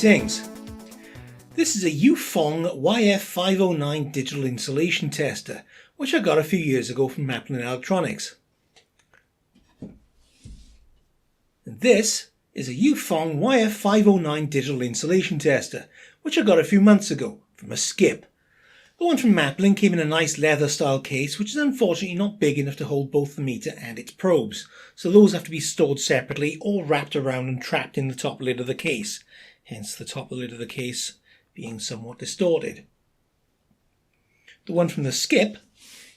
Greetings! This is a Yu Fong YF-509 digital insulation tester, which I got a few years ago from Maplin Electronics. And this is a Yu Fong YF-509 digital insulation tester, which I got a few months ago from a skip. The one from Maplin came in a nice leather style case, which is unfortunately not big enough to hold both the meter and its probes, so those have to be stored separately or wrapped around and trapped in the top lid of the case, hence the top lid of the case being somewhat distorted. The one from the skip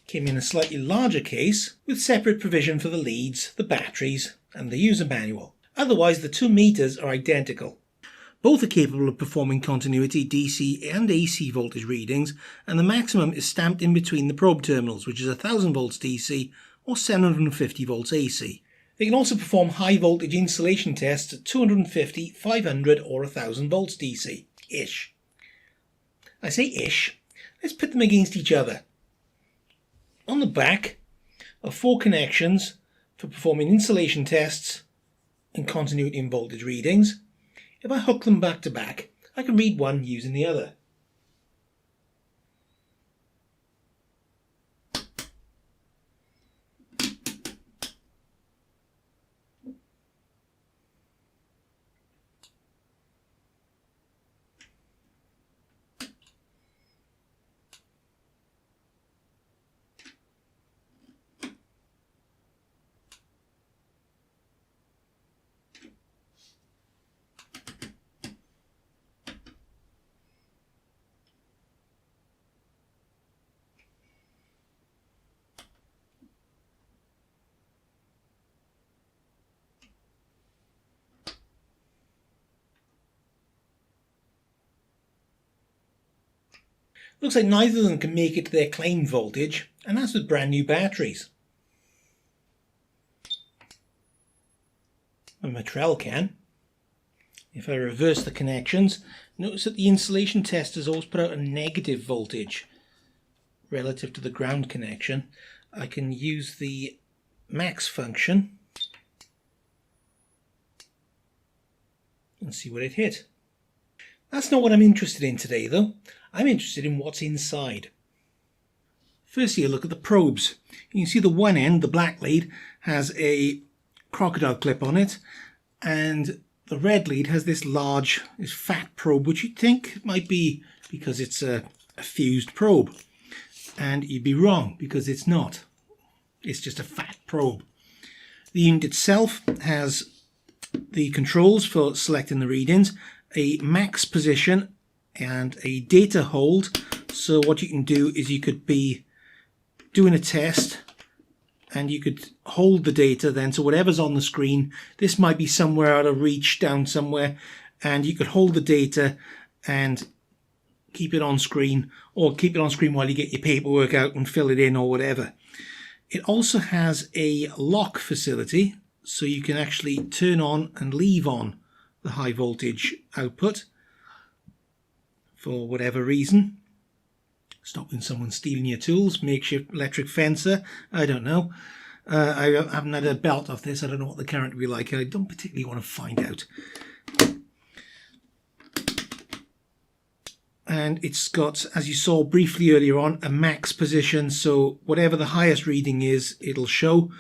came in a slightly larger case with separate provision for the leads, the batteries and the user manual. Otherwise the two meters are identical. Both are capable of performing continuity DC and AC voltage readings, and the maximum is stamped in between the probe terminals, which is 1000 volts DC or 750 volts AC. They can also perform high voltage insulation tests at 250, 500 or 1000 volts DC-ish. I say ish. Let's put them against each other. On the back are 4 connections for performing insulation tests and continuity and voltage readings. If I hook them back to back, I can read one using the other. Looks like neither of them can make it to their claimed voltage, and that's with brand new batteries. A Matrel can. If I reverse the connections, notice that the insulation testers always put out a negative voltage relative to the ground connection. I can use the max function and see what it hit. That's not what I'm interested in today though. I'm interested in what's inside. Firstly, a look at the probes. You can see the one end, the black lead, has a crocodile clip on it, and the red lead has this fat probe, which you'd think might be because it's a fused probe. And you'd be wrong, because it's not. It's just a fat probe. The unit itself has the controls for selecting the readings, a max position and a data hold. So what you can do is you could be doing a test and you could hold the data then, so whatever's on the screen, this might be somewhere out of reach down somewhere, and you could hold the data and keep it on screen, or keep it on screen while you get your paperwork out and fill it in or whatever. It also has a lock facility, so you can actually turn on and leave on the high voltage output for whatever reason. Stopping someone stealing your tools, makeshift electric fencer, I don't know. I haven't had a belt off this, I don't know what the current will be like, I don't particularly want to find out. And it's got, as you saw briefly earlier on, a max position, so whatever the highest reading is, it'll show.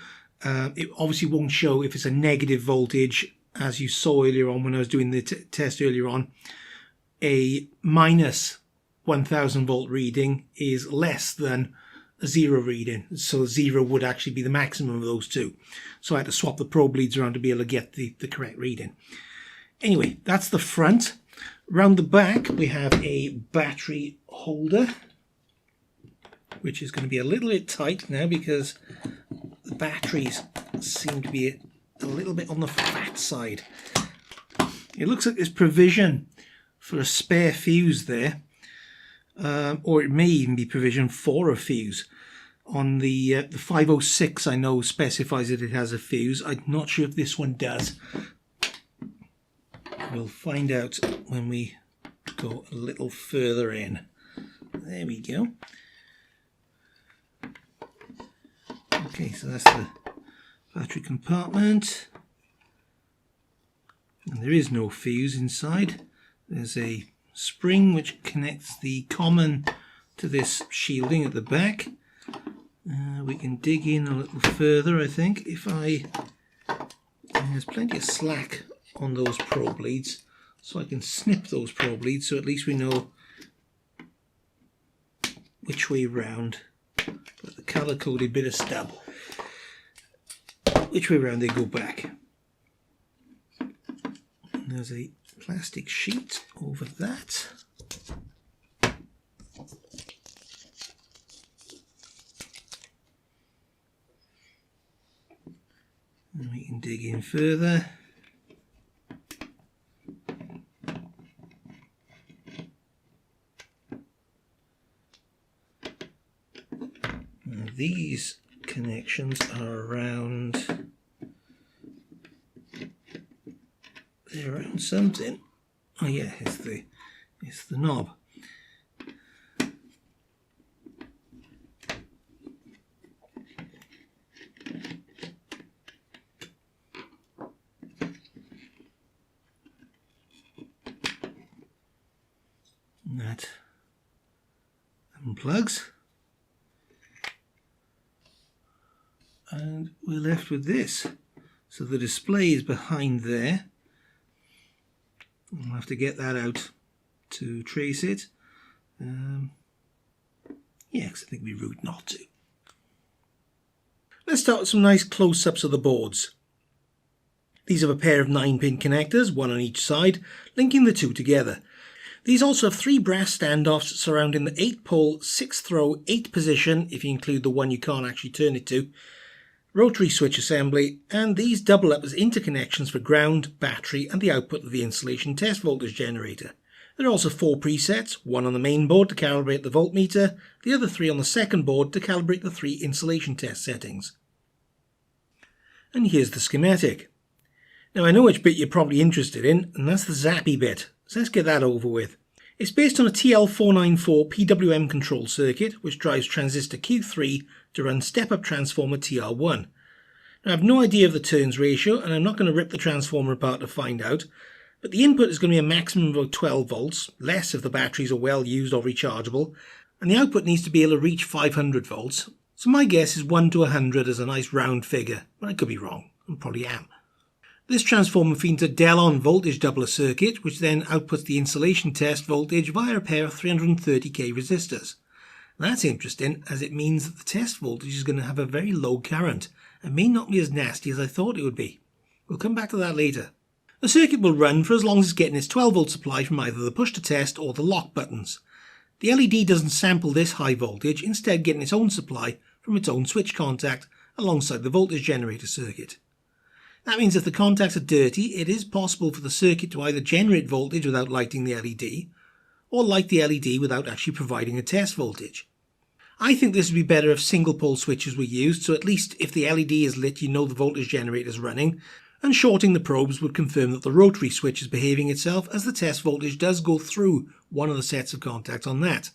It obviously won't show if it's a negative voltage, as you saw earlier on when I was doing the test earlier on. A minus 1000 volt reading is less than a 0 reading, so 0 would actually be the maximum of those two. So I had to swap the probe leads around to be able to get the correct reading. Anyway, that's the front. Round the back we have a battery holder, which is going to be a little bit tight now because the batteries seem to be a little bit on the fat side. It looks like there's provision for a spare fuse there, or it may even be provision for a fuse. On the 506 I know specifies that it has a fuse. I'm not sure if this one does. We'll find out when we go a little further in. There we go. Okay, so that's the battery compartment. And there is no fuse inside. There's a spring which connects the common to this shielding at the back. We can dig in a little further, I think. There's plenty of slack on those probe leads, so I can snip those probe leads, so at least we know which way round. But the colour-coded bit of stub, which way round they go back. And there's a plastic sheet over that. And we can dig in further. And these connections are around, they're around something. Oh yeah, it's the knob. That unplugs, and we're left with this. So the display is behind there. I'll have to get that out to trace it. Yeah, because I think it'd be rude not to. Let's start with some nice close-ups of the boards. These have a pair of 9-pin connectors, one on each side, linking the two together. These also have 3 brass standoffs surrounding the 8-pole, 6-throw, 8-position, if you include the one you can't actually turn it to, rotary switch assembly, and these double up as interconnections for ground, battery and the output of the installation test voltage generator. There are also 4 presets, one on the main board to calibrate the voltmeter, the other 3 on the second board to calibrate the 3 installation test settings. And here's the schematic. Now I know which bit you're probably interested in, and that's the zappy bit, so let's get that over with. It's based on a TL494 PWM control circuit which drives transistor Q3 to run step-up transformer TR1. Now I have no idea of the turns ratio and I'm not going to rip the transformer apart to find out, but the input is going to be a maximum of about 12 volts, less if the batteries are well used or rechargeable, and the output needs to be able to reach 500 volts. So my guess is 1 to 100 is a nice round figure, but I could be wrong, and probably am. This transformer feeds a Del-On voltage doubler circuit, which then outputs the installation test voltage via a pair of 330k resistors. That's interesting, as it means that the test voltage is going to have a very low current, and may not be as nasty as I thought it would be. We'll come back to that later. The circuit will run for as long as it's getting its 12 volt supply from either the push to test or the lock buttons. The LED doesn't sample this high voltage, instead getting its own supply from its own switch contact alongside the voltage generator circuit. That means if the contacts are dirty, it is possible for the circuit to either generate voltage without lighting the LED, or light the LED without actually providing a test voltage. I think this would be better if single pole switches were used, so at least if the LED is lit you know the voltage generator is running, and shorting the probes would confirm that the rotary switch is behaving itself as the test voltage does go through one of the sets of contacts on that.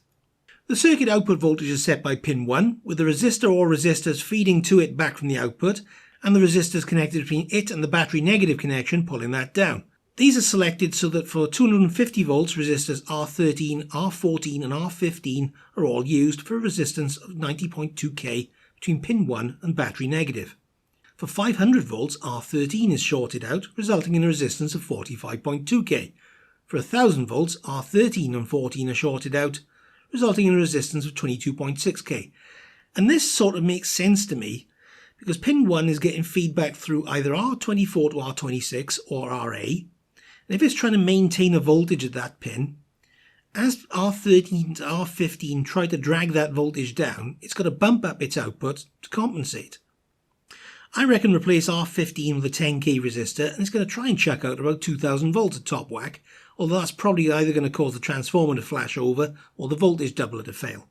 The circuit output voltage is set by pin 1, with the resistor or resistors feeding to it back from the output, and the resistors connected between it and the battery negative connection pulling that down. These are selected so that for 250 volts resistors R13, R14 and R15 are all used for a resistance of 90.2k between pin 1 and battery negative. For 500 volts R13 is shorted out, resulting in a resistance of 45.2k. For 1000 volts R13 and 14 are shorted out, resulting in a resistance of 22.6k. And this sort of makes sense to me, because pin 1 is getting feedback through either R24 to R26 or RA, and if it's trying to maintain a voltage at that pin, as R13 to R15 try to drag that voltage down, it's got to bump up its output to compensate. I reckon replace R15 with a 10k resistor and it's going to try and chuck out about 2000 volts at top whack, although that's probably either going to cause the transformer to flash over or the voltage doubler to fail.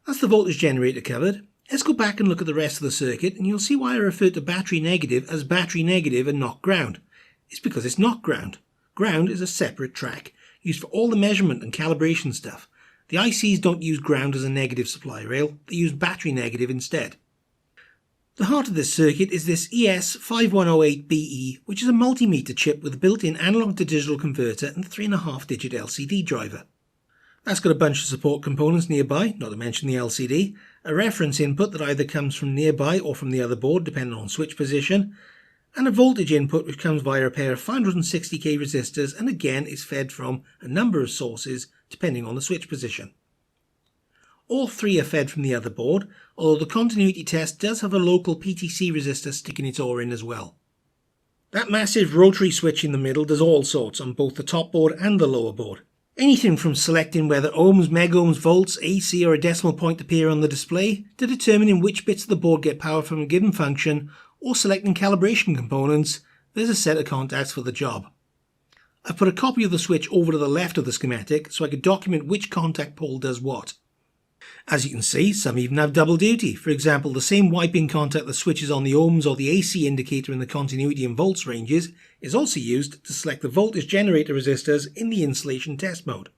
That's the voltage generator covered. Let's go back and look at the rest of the circuit and you'll see why I refer to battery negative as battery negative and not ground. It's because it's not ground. Ground is a separate track, used for all the measurement and calibration stuff. The ICs don't use ground as a negative supply rail, they use battery negative instead. The heart of this circuit is this ES5108BE, which is a multimeter chip with a built-in analog to digital converter and 3.5 digit LCD driver. That's got a bunch of support components nearby, not to mention the LCD, a reference input that either comes from nearby or from the other board depending on switch position, and a voltage input which comes via a pair of 560k resistors and again is fed from a number of sources depending on the switch position. All three are fed from the other board, although the continuity test does have a local PTC resistor sticking its OR in as well. That massive rotary switch in the middle does all sorts on both the top board and the lower board. Anything from selecting whether ohms, megohms, volts, AC or a decimal point appear on the display, to determining which bits of the board get power from a given function, or selecting calibration components, there's a set of contacts for the job. I've put a copy of the switch over to the left of the schematic so I could document which contact pole does what. As you can see, some even have double duty. For example, the same wiping contact that switches on the ohms or the AC indicator in the continuity and volts ranges is also used to select the voltage generator resistors in the insulation test mode.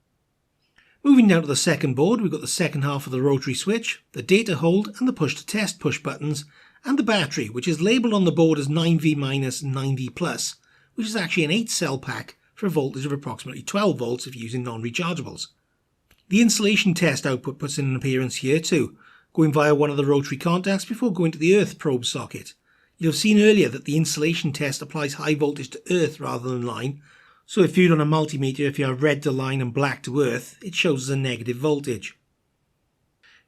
Moving down to the second board, we've got the second half of the rotary switch, the data hold and the push to test push buttons, and the battery, which is labelled on the board as 9V- and 9V+, which is actually an 8-cell pack for a voltage of approximately 12 volts if using non-rechargeables. The insulation test output puts in an appearance here too, going via one of the rotary contacts before going to the earth probe socket. You'll have seen earlier that the insulation test applies high voltage to earth rather than line, so if viewed on a multimeter, if you have red to line and black to earth, it shows as a negative voltage.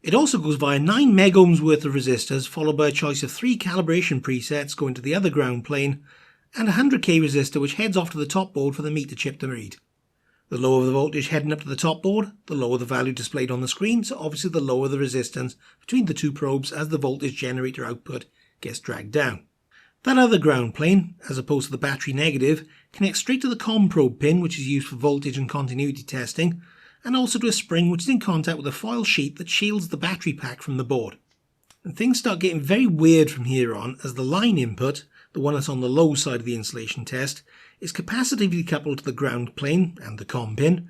It also goes via 9 megohms worth of resistors, followed by a choice of 3 calibration presets going to the other ground plane, and a 100k resistor which heads off to the top board for the meter chip to read. The lower the voltage heading up to the top board, the lower the value displayed on the screen, so obviously the lower the resistance between the two probes as the voltage generator output gets dragged down. That other ground plane, as opposed to the battery negative, connects straight to the COM probe pin, which is used for voltage and continuity testing, and also to a spring which is in contact with a foil sheet that shields the battery pack from the board. And things start getting very weird from here on, as the line input, the one that's on the low side of the insulation test, is capacitively coupled to the ground plane and the COM pin,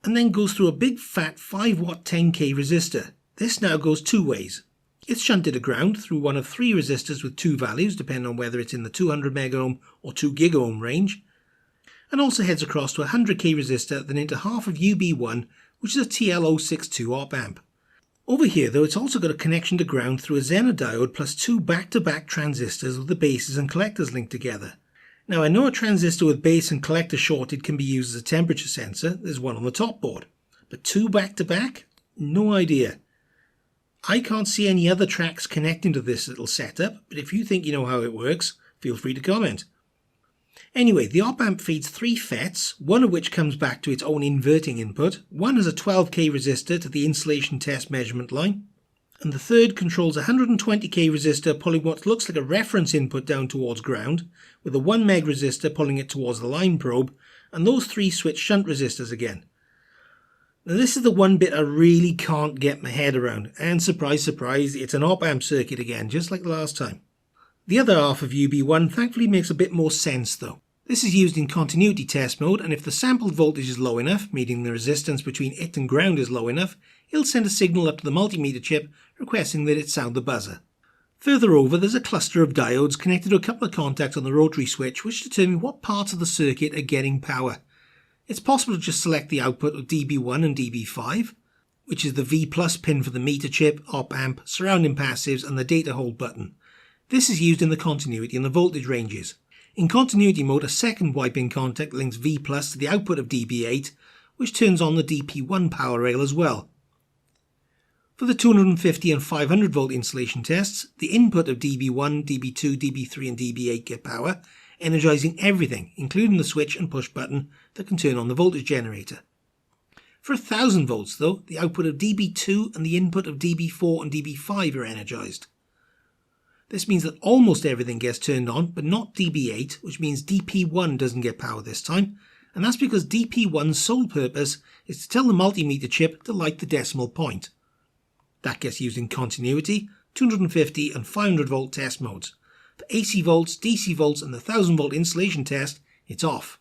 and then goes through a big fat 5W 10k resistor. This now goes two ways. It's shunted to ground through one of 3 resistors with 2 values depending on whether it's in the 200 megohm or 2 gigaohm range, and also heads across to a 100k resistor, then into half of UB1, which is a TL062 op amp. Over here though, it's also got a connection to ground through a Zener diode plus 2 back-to-back transistors with the bases and collectors linked together. Now I know a transistor with base and collector shorted can be used as a temperature sensor, there's one on the top board, but 2 back-to-back? No idea. I can't see any other tracks connecting to this little setup, but if you think you know how it works, feel free to comment. Anyway, the op amp feeds 3 FETs, one of which comes back to its own inverting input, one has a 12k resistor to the insulation test measurement line, and the third controls a 120k resistor pulling what looks like a reference input down towards ground, with a 1 meg resistor pulling it towards the line probe, and those 3 switch shunt resistors again. Now this is the one bit I really can't get my head around, and surprise surprise, it's an op amp circuit again, just like the last time. The other half of UB1 thankfully makes a bit more sense though. This is used in continuity test mode, and if the sampled voltage is low enough, meaning the resistance between it and ground is low enough, it'll send a signal up to the multimeter chip requesting that it sound the buzzer. Further over, there's a cluster of diodes connected to a couple of contacts on the rotary switch which determine what parts of the circuit are getting power. It's possible to just select the output of DB1 and DB5, which is the V+ pin for the meter chip, op amp, surrounding passives and the data hold button. This is used in the continuity and the voltage ranges. In continuity mode, a second wiping contact links V+ to the output of DB8, which turns on the DP1 power rail as well. For the 250 and 500 volt insulation tests, the input of DB1, DB2, DB3 and DB8 get power, energizing everything, including the switch and push button that can turn on the voltage generator. For 1000 volts though, the output of DB2 and the input of DB4 and DB5 are energized. This means that almost everything gets turned on, but not DB8, which means DP1 doesn't get power this time, and that's because DP1's sole purpose is to tell the multimeter chip to light the decimal point. That gets used in continuity, 250 and 500 volt test modes. For AC volts, DC volts and the 1000 volt insulation test, it's off.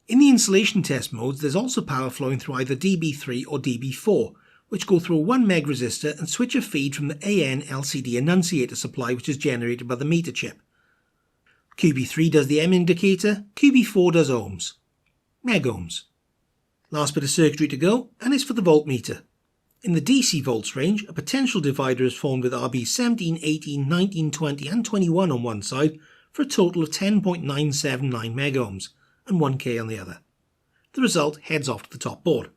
In the insulation test modes, there's also power flowing through either DB3 or DB4, which go through a 1 meg resistor and switch a feed from the AN LCD annunciator supply, which is generated by the meter chip. QB3 does the M indicator, QB4 does ohms. Megohms. Last bit of circuitry to go, and it's for the voltmeter. In the DC volts range, a potential divider is formed with RB 17, 18, 19, 20 and 21 on one side for a total of 10.979 megohms and 1K on the other. The result heads off to the top board.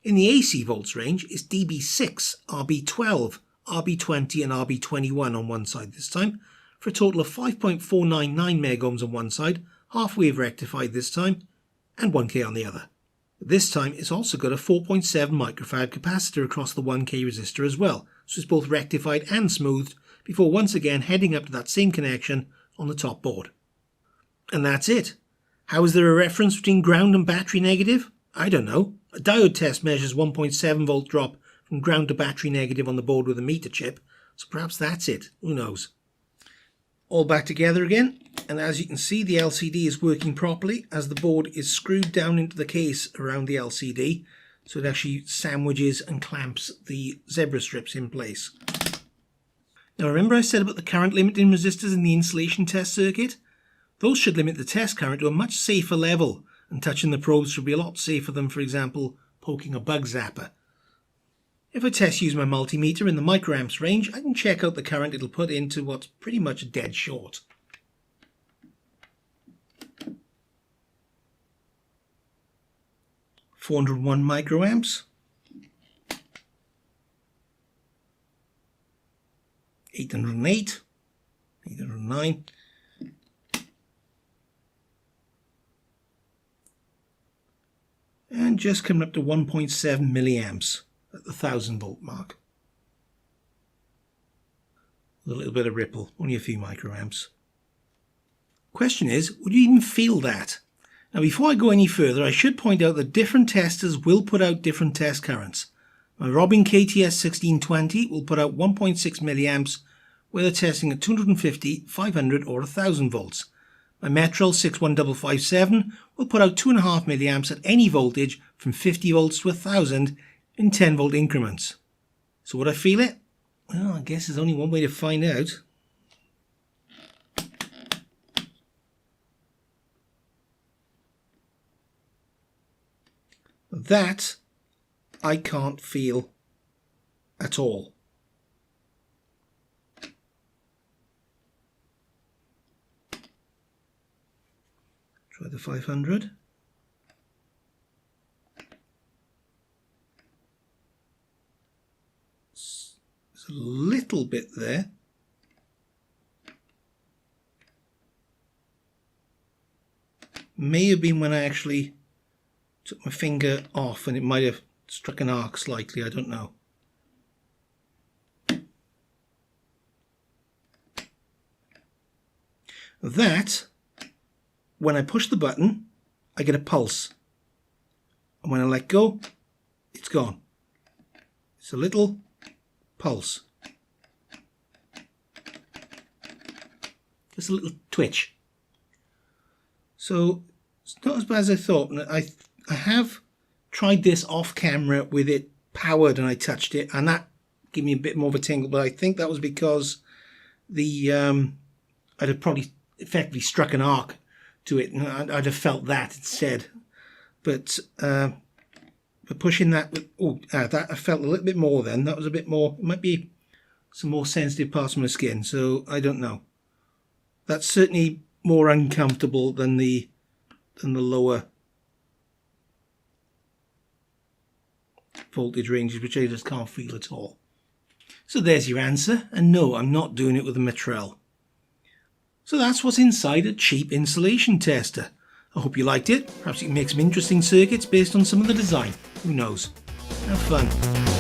In the AC volts range, it's DB6, RB12, RB20 and RB21 on one side this time for a total of 5.499 megohms on one side, half wave rectified this time, and 1K on the other. This time it's also got a 4.7 microfarad capacitor across the 1K resistor as well, so it's both rectified and smoothed before once again heading up to that same connection on the top board. And that's it. How is there a reference between ground and battery negative? I don't know. A diode test measures 1.7 volt drop from ground to battery negative on the board with a meter chip, so perhaps that's it. Who knows? All back together again, and as you can see the LCD is working properly as the board is screwed down into the case around the LCD, so it actually sandwiches and clamps the zebra strips in place. Now remember I said about the current limiting resistors in the insulation test circuit? Those should limit the test current to a much safer level, and touching the probes should be a lot safer than, for example, poking a bug zapper. If I test use my multimeter in the microamps range, I can check out the current it'll put into what's pretty much dead short. (401 microamps), 808, 809, and just coming up to 1.7 milliamps at the 1000 volt mark. With a little bit of ripple, only a few microamps. Question is, would you even feel that? Now before I go any further, I should point out that different testers will put out different test currents. My Robin KTS 1620 will put out 1.6 milliamps whether testing at 250, 500 or 1000 volts. My Metrel 61557 will put out 2.5 milliamps at any voltage from 50 volts to 1000 in 10 volt increments. So would I feel it? Well, I guess there's only one way to find out. That I can't feel at all. Try the 500. There's a little bit there. May have been when I actually took my finger off and it might have struck an arc slightly, I don't know. That, when I push the button, I get a pulse. And when I let go, it's gone. It's a little pulse. Just a little twitch. So it's not as bad as I thought. I have tried this off camera with it powered and I touched it and that gave me a bit more of a tingle, but I think that was because the I'd have probably effectively struck an arc to it and I'd have felt that instead. But pushing that with, that I felt a little bit more then. That was a bit more, it might be some more sensitive parts of my skin, so I don't know. That's certainly more uncomfortable than the lower voltage ranges, which I just can't feel at all. So there's your answer, and no, I'm not doing it with a Metrel. So that's what's inside a cheap insulation tester. I hope you liked it. Perhaps you can make some interesting circuits based on some of the design. Who knows? Have fun.